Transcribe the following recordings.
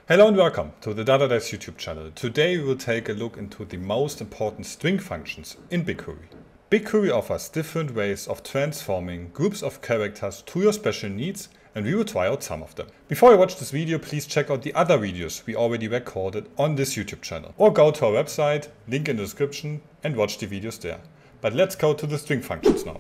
Hello and welcome to the Data.desk YouTube channel. Today we will take a look into the most important string functions in BigQuery. BigQuery offers different ways of transforming groups of characters to your special needs, and we will try out some of them. Before you watch this video, please check out the other videos we already recorded on this YouTube channel. Or go to our website, link in the description, and watch the videos there. But let's go to the string functions now.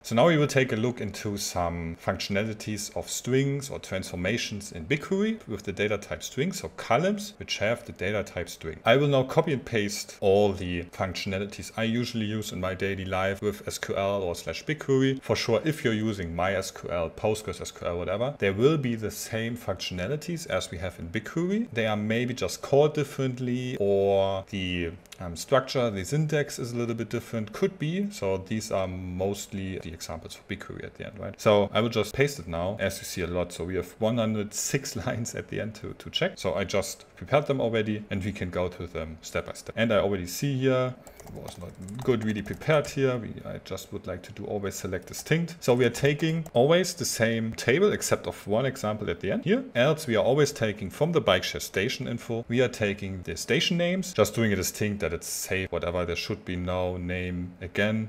So now we will take a look into some functionalities of strings or transformations in BigQuery with the data type string, so columns which have the data type string. I will now copy and paste all the functionalities I usually use in my daily life with SQL or /BigQuery. For sure, if you're using MySQL, PostgreSQL, whatever, there will be the same functionalities as we have in BigQuery. They are maybe just called differently, or the structure, the syntax is a little bit different, could be. So these are mostly the examples for BigQuery at the end, right? So I will just paste it now, as you see a lot. So we have 106 lines at the end to check. So I just prepared them already and we can go through them step by step. And I already see here, it was not good really prepared here. I just would like to do always select distinct. So we are taking always the same table except of one example at the end here. Else we are always taking from the bike share station info, we are taking the station names, just doing a distinct that it's safe, whatever, there should be no name again.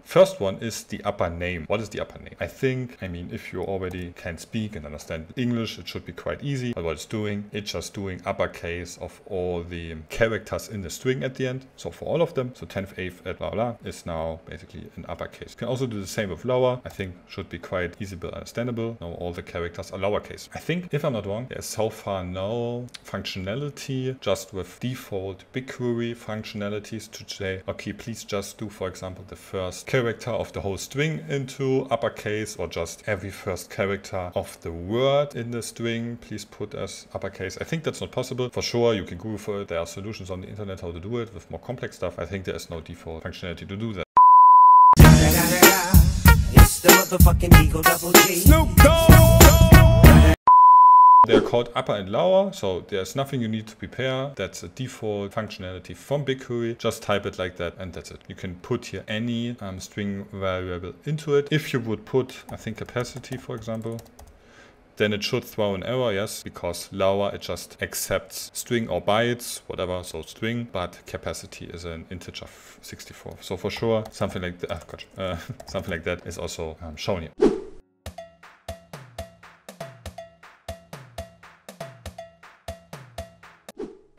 First one is the upper name. What is the upper name? I mean, if you already can speak and understand English, it should be quite easy. But what it's doing, it's just doing uppercase of all the characters in the string at the end. So for all of them, so 10th, 8th, blah, blah, is now basically in uppercase. You can also do the same with lower. I think should be quite easy but understandable. Now all the characters are lowercase. I think, if I'm not wrong, there's so far no functionality just with default BigQuery functionalities to say, okay, please just do, for example, the first character of the whole string into uppercase, or just every first character of the word in the string please put as uppercase. I think that's not possible. For sure you can Google for it. There are solutions on the internet how to do it with more complex stuff. I think there is no default functionality to do that. It's the motherfucking Eagle Double G. Snoop Dogg. They're called upper and lower, so there's nothing you need to prepare. That's a default functionality from BigQuery. Just type it like that and that's it. You can put here any string variable into it. If you would put, I think, capacity, for example, then it should throw an error, yes, because lower it just accepts string or bytes, whatever, so string, but capacity is an integer of 64. So for sure, something like that, something like that is also shown here.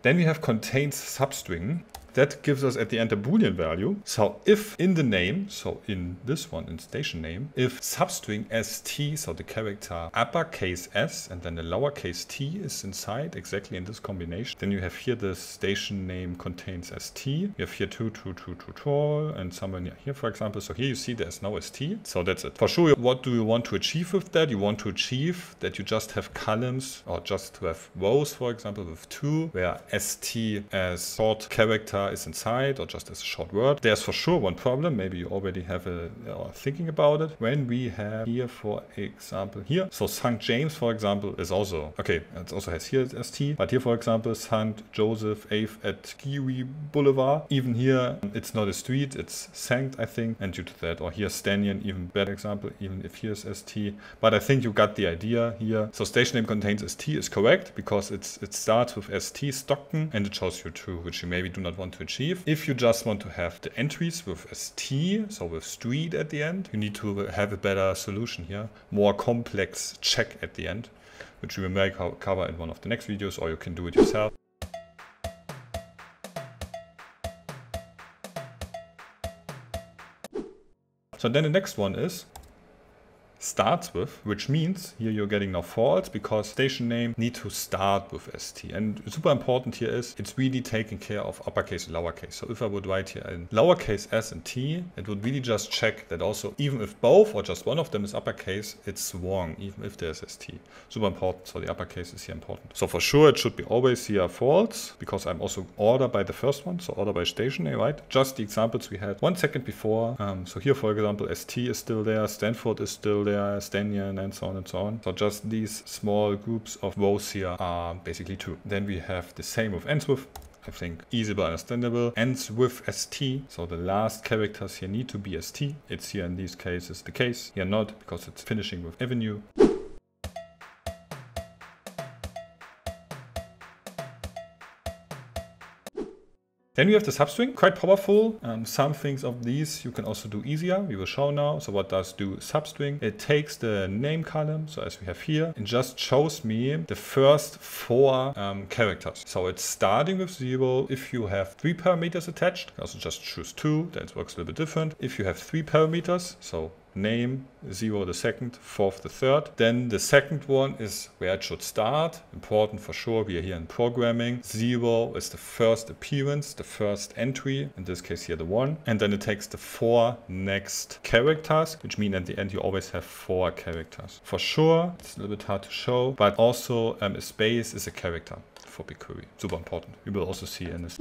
Then we have contains substring. That gives us at the end a Boolean value. So if in the name, so in this one, in station name, if substring st, so the character uppercase s and then the lowercase t is inside exactly in this combination, then you have here the station name contains st. You have here true, and somewhere near here, for example. So here you see there's no st. So that's it. For sure, what do you want to achieve with that? You want to achieve that you just have columns, or just to have rows, for example, with 2, where st as short character is inside, or just as a short word. There's for sure one problem, maybe you already have or thinking about it. When we have here, for example, here, so St. James, for example, is also, okay, it also has here st, but here, for example, St. Joseph 8th at Kiwi Boulevard, even here, it's not a street, it's Sankt, I think, and due to that, or here Stanion, even better example, even if here's st, but I think you got the idea here. So station name contains st is correct, because it starts with st, Stockton, and it shows you true, which you maybe do not want to achieve. If you just want to have the entries with st, so with street at the end, you need to have a better solution here, more complex check at the end, which we may cover in one of the next videos, or you can do it yourself. So then the next one is starts with, which means here you're getting now false, because station name need to start with st. And super important here is it's really taking care of uppercase and lowercase. So if I would write here in lowercase s and t, it would really just check that also, even if both or just one of them is uppercase, it's wrong, even if there's st. Super important. So the uppercase is here important. So for sure it should be always here false, because I'm also order by the first one, so order by station name, right? Just the examples we had 1 second before. So here, for example, st is still there, Stanford is still there, Stanion, and so on and so on. So just these small groups of rows here are basically true. Then we have the same with ends with. I think easy but understandable. Ends with ST, so the last characters here need to be ST. It's here in these cases the case, here not, because it's finishing with avenue. Then we have the substring, quite powerful. Some things of these you can also do easier. We will show now. So what does do substring? It takes the name column, so as we have here, and just shows me the first 4 characters. So it's starting with 0. If you have 3 parameters attached, also just choose 2, then it works a little bit different. If you have 3 parameters, so name, 0 the second, 4th the third. Then the second one is where it should start. Important for sure, we are here in programming. 0 is the first appearance, the first entry, in this case here the 1. And then it takes the 4 next characters, which mean at the end you always have 4 characters. For sure, it's a little bit hard to show, but also a space is a character for BigQuery. Super important. We will also see in this.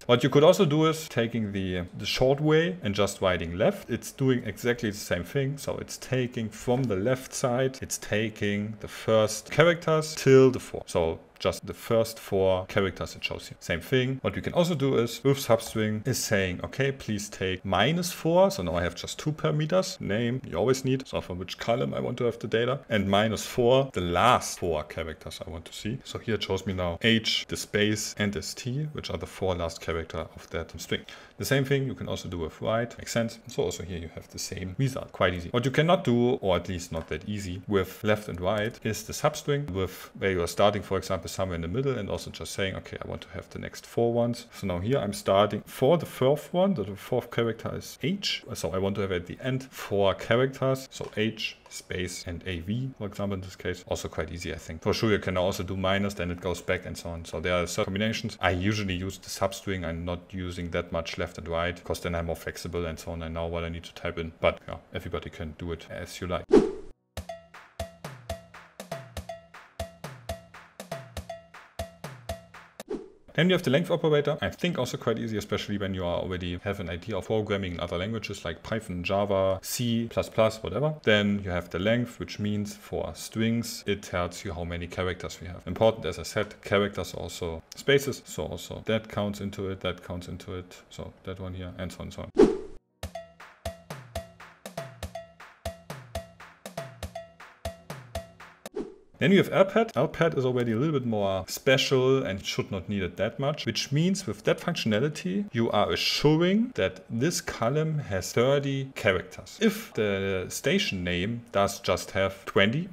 What you could also do is taking the short way and just writing left. It's doing exactly the same thing. So it's taking from the left side, it's taking the first characters till the 4. So just the first 4 characters it shows here. Same thing. What we can also do is with substring is saying, okay, please take -4. So now I have just 2 parameters. Name, you always need. So from which column I want to have the data. And -4, the last 4 characters I want to see. So here it shows me now H, the space, and ST, which are the 4 last characters of that string. The same thing you can also do with write. Makes sense. So also here you have the same result. Quite easy. What you cannot do, or at least not that easy, with left and right is the substring, with where you are starting, for example, somewhere in the middle, and also just saying, okay, I want to have the next 4 ones. So now here I'm starting for the 4th one. The 4th character is H. So I want to have at the end 4 characters. So H, space, and AV, for example, in this case. Also quite easy, I think. For sure, you can also do minus, then it goes back and so on. So there are certain combinations. I usually use the substring. I'm not using that much left and right, because then I'm more flexible and so on. I know what I need to type in. But yeah, everybody can do it as you like. Then you have the length operator. I think also quite easy, especially when you already have an idea of programming in other languages like Python, Java, C++, whatever. Then you have the length, which means for strings, it tells you how many characters we have. Important, as I said, characters are also spaces. So also that counts into it, that counts into it. So that one here, and so on and so on. Then you have LPAD. LPAD is already a little bit more special and should not need it that much, which means with that functionality, you are assuring that this column has 30 characters. If the station name does just have 20,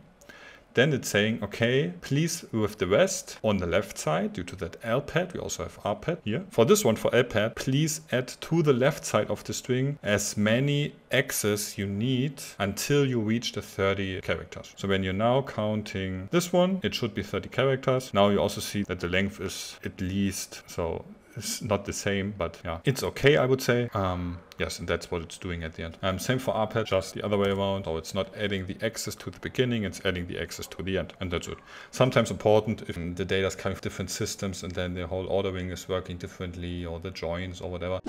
then it's saying, okay, please with the rest on the left side, due to that LPAD, we also have RPAD here. For this one, for LPAD, please add to the left side of the string as many X's you need until you reach the 30 characters. So when you're now counting this one, it should be 30 characters. Now you also see that the length is at least, so it's not the same, but yeah, it's okay, I would say. Yes, and that's what it's doing at the end. Same for RPAD, just the other way around. So it's not adding the X's to the beginning, it's adding the X's to the end, and that's it. Sometimes important if the data is coming from different systems and then the whole ordering is working differently, or the joins or whatever.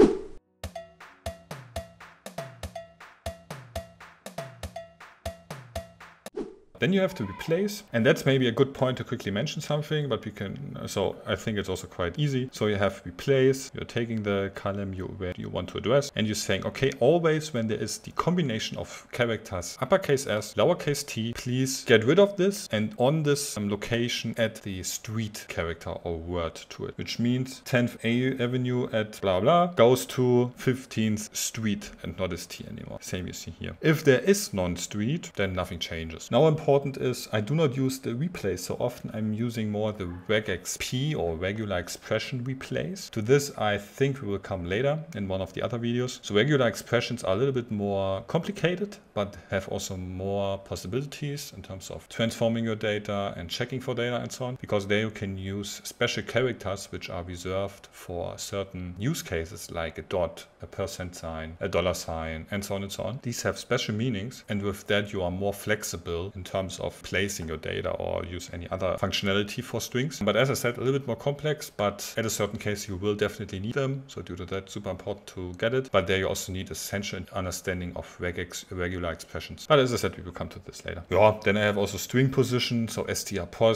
Then you have to replace, and that's maybe a good point to quickly mention something, but we can, so I think it's also quite easy. So you have replace, you're taking the column where you want to address, and you're saying, okay, always when there is the combination of characters uppercase S, lowercase t, please get rid of this, and on this location add the street character or word to it, which means 10th Avenue at blah blah goes to 15th Street and not as T anymore. Same you see here. If there is non-street, then nothing changes. Now important is I do not use the replace so often. I'm using more the regexp or regular expression replace. To this I think we will come later in one of the other videos. So regular expressions are a little bit more complicated, but have also more possibilities in terms of transforming your data and checking for data and so on, because there you can use special characters which are reserved for certain use cases like a dot, a %sign, a $sign, and so on and so on. These have special meanings, and with that you are more flexible in terms terms of placing your data or use any other functionality for strings. But as I said, a little bit more complex, but at a certain case you will definitely need them. So due to that, super important to get it. But there you also need essential understanding of regular expressions. But as I said, we will come to this later. Yeah, then I have also string position, so STRPOS.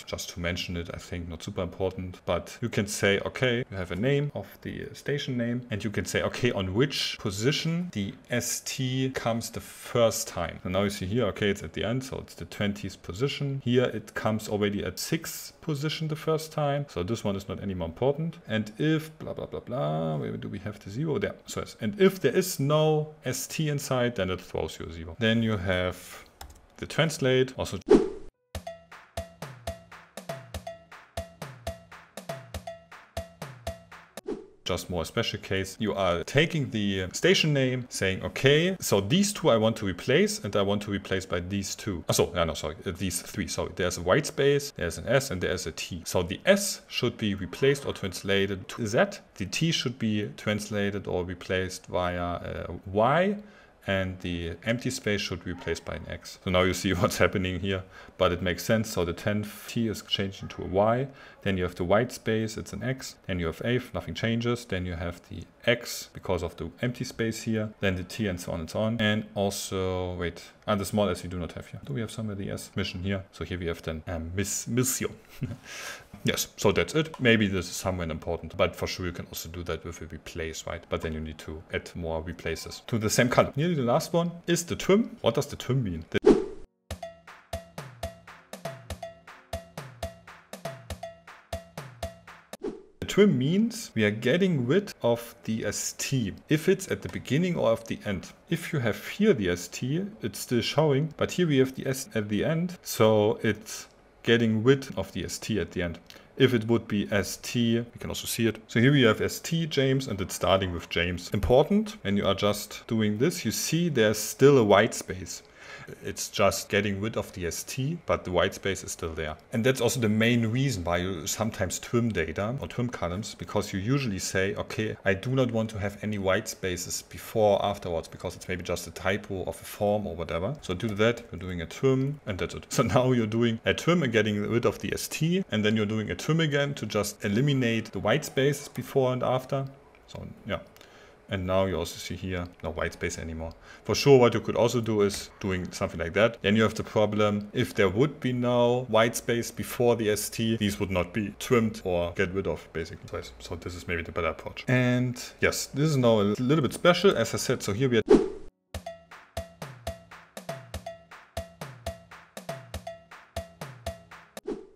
Just to mention it, I think not super important, but you can say, okay, you have a name of the station name, and you can say, okay, on which position the ST comes the first time. So now you see here, okay, it's at the end, so it's the 20th position. Here it comes already at 6th position the first time, so this one is not any more important. And if blah blah blah blah, where do we have the 0 there? So yes. And if there is no ST inside, then it throws you a 0. Then you have the translate, also just more a special case. You are taking the station name, saying, okay, so these two I want to replace, and I want to replace by these two. These three. Sorry, there's a white space, there's an S, and there's a T. So the S should be replaced or translated to Z. The T should be translated or replaced via Y. And the empty space should be replaced by an X. So now you see what's happening here, but it makes sense. So the 10th T is changing to a Y. Then you have the white space, it's an X. Then you have 8th, nothing changes. Then you have the X because of the empty space here. Then the T and so on and so on. And also, wait, the small S we do not have here. Do we have somewhere the S mission here? So here we have then missio. Yes, so that's it. Maybe this is somewhere important, but for sure you can also do that with a replace, right? But then you need to add more replaces to the same column. Nearly the last one is the trim. What does the trim mean? Trim means we are getting rid of the ST if it's at the beginning or at the end. If you have here the ST, it's still showing, but here we have the S at the end, so it's getting rid of the ST at the end. If it would be ST, we can also see it. So here we have ST James and it's starting with James. Important, when you are just doing this, you see there's still a white space. It's just getting rid of the ST, but the white space is still there. And that's also the main reason why you sometimes trim data or trim columns, because you usually say, okay, I do not want to have any white spaces before or afterwards, because it's maybe just a typo of a form or whatever. So due to that, you're doing a trim and that's it. So now you're doing a trim and getting rid of the ST, and then you're doing a trim again to just eliminate the white spaces before and after. So yeah. And now you also see here, no white space anymore. For sure, what you could also do is doing something like that. Then you have the problem, if there would be no white space before the ST, these would not be trimmed or get rid of, basically. So this is maybe the better approach. And yes, this is now a little bit special, as I said. So here we are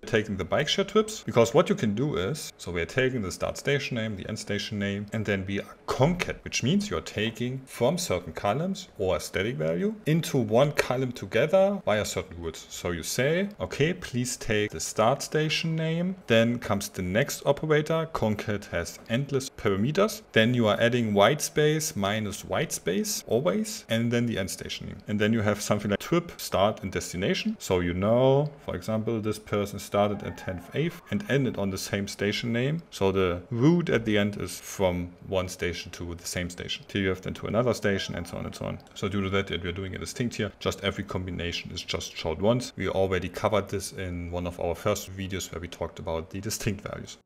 taking the bike share trips, because what you can do is, so we're taking the start station name, the end station name, and then we are CONCAT, which means you're taking from certain columns or a static value into one column together via certain words. So you say, okay, please take the start station name, then comes the next operator. CONCAT has endless parameters. Then you are adding white space minus white space always, and then the end station name. And then you have something like trip, start and destination. So you know, for example, this person started at 10th, 8th and ended on the same station name. So the route at the end is from one station to the same station. Till you have then to another station and so on and so on. So due to that, we're doing a distinct here. Just every combination is just showed once. We already covered this in one of our first videos where we talked about the distinct values.